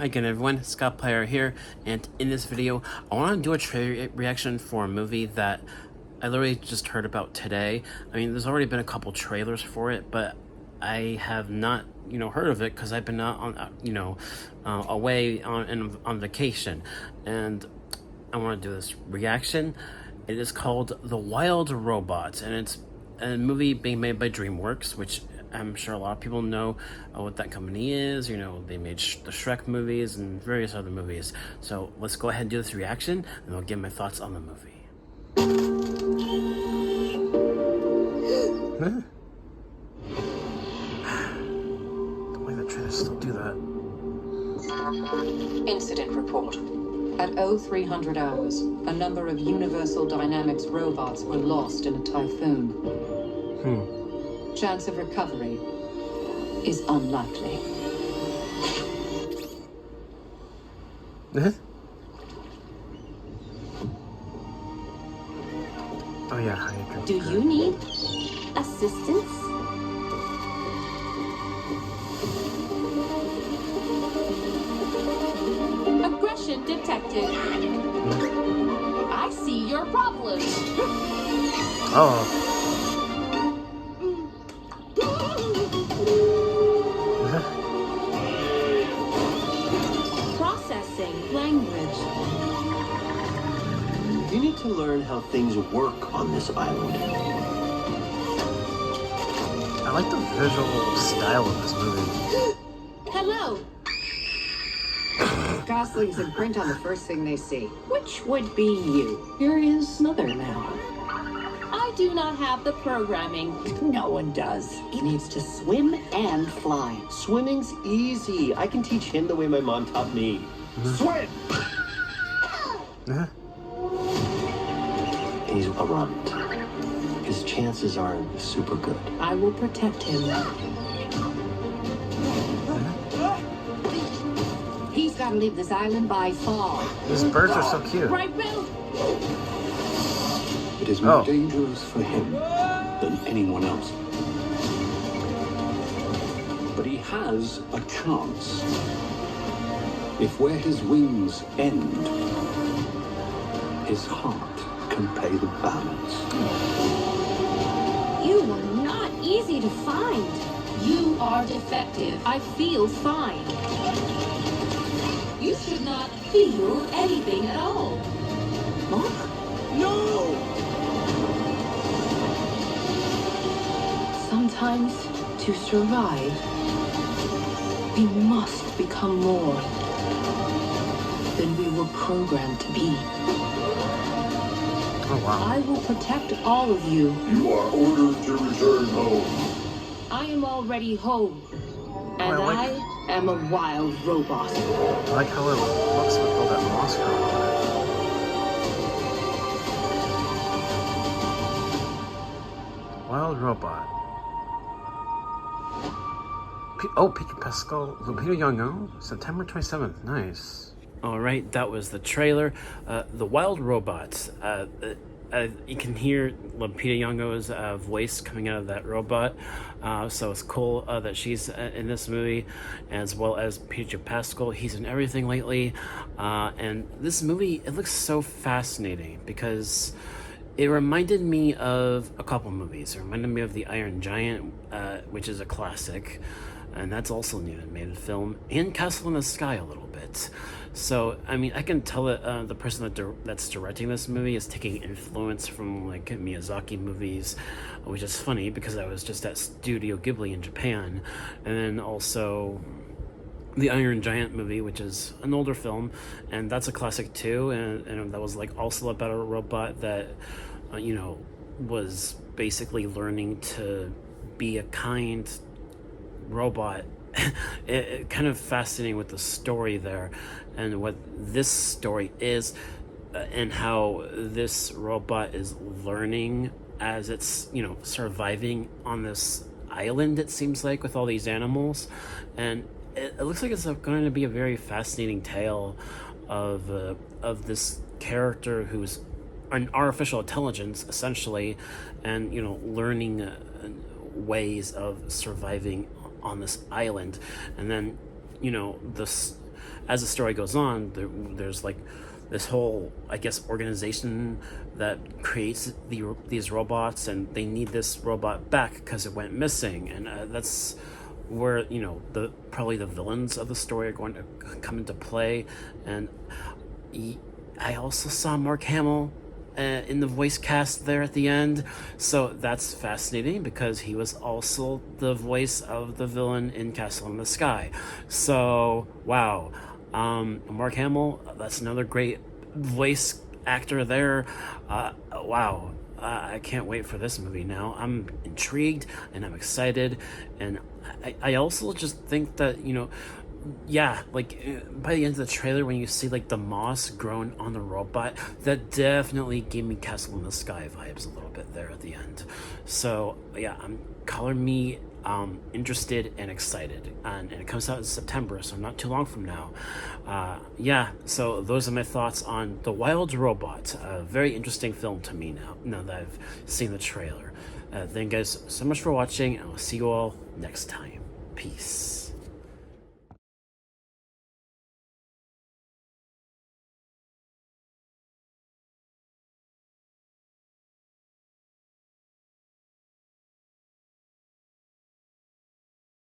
Hi again everyone, Scott Player here, and in this video I want to do a trailer reaction for a movie that I literally just heard about today. I mean, there's already been a couple trailers for it, but I have not, heard of it because I've been away on vacation, and I want to do this reaction. It is called The Wild Robot, and it's a movie being made by DreamWorks, which I'm sure a lot of people know what that company is. They made the Shrek movies and various other movies. So let's go ahead and do this reaction, and I'll give my thoughts on the movie. Huh? The way the trailers still do that. Incident report. At 0300 hours, a number of Universal Dynamics robots were lost in a typhoon. Chance of recovery is unlikely. Oh yeah, how you drink. Do you need assistance? Aggression detected. I see your problem. Oh. Processing language. You need to learn how things work on this island. I like the visual style of this movie. Hello. Goslings imprint on the first thing they see. Which would be you? You're his mother now. I do not have the programming. No one does. He needs to swim and fly. Swimming's easy. I can teach him the way my mom taught me. Swim! He's a runt. His chances aren't super good. I will protect him. He's got to leave this island by fall. These birds are so cute. Right, Bill? It is more dangerous for him than anyone else. But he has a chance. If where his wings end, his heart can pay the balance. You were not easy to find. You are defective. I feel fine. You should not feel anything at all. Mark? No! Sometimes, to survive, we must become more than we were programmed to be. Oh wow. I will protect all of you. You are ordered to return home. I am already home. And Oh, I am a wild robot. I like how it looks with all that moss growing on it. Wild Robot. Pedro Pascal, Lupita Nyong'o, September 27th. Nice. All right, that was the trailer. The Wild Robots. You can hear Lupita Nyong'o's voice coming out of that robot, so it's cool that she's in this movie, as well as Pedro Pascal. He's in everything lately, and this movie, it looks so fascinating because it reminded me of a couple movies. It reminded me of The Iron Giant, which is a classic, and that's also an animated film, and Castle in the Sky a little bit. So, I mean, I can tell that the person that's directing this movie is taking influence from, like, Miyazaki movies, which is funny because I was just at Studio Ghibli in Japan, and then also The Iron Giant movie, which is an older film, and that's a classic too, and that was, like, also about a robot that, was basically learning to be a kind robot. It kind of fascinating with the story there and what this story is, and how this robot is learning as it's surviving on this island, it seems like, with all these animals. And it looks like it's going to be a very fascinating tale of this character who's an artificial intelligence essentially, and learning ways of surviving on this island. And then this as the story goes on, there's like this whole, I guess, organization that creates these robots, and they need this robot back because it went missing, and that's where, you know, probably the villains of the story are going to come into play. And I also saw Mark Hamill in the voice cast there at the end, so that's fascinating because he was also the voice of the villain in Castle in the Sky. So wow, Mark Hamill, that's another great voice actor there. Wow, I can't wait for this movie now. I'm intrigued and I'm excited, and I also just think that, you know, yeah, like by the end of the trailer, when you see like the moss growing on the robot, that definitely gave me Castle in the Sky vibes a little bit there at the end. So yeah, color me interested and excited, and it comes out in September, so not too long from now. Yeah, so those are my thoughts on The Wild Robot. A very interesting film to me now that I've seen the trailer. Thank you guys so much for watching, and I'll see you all next time. Peace.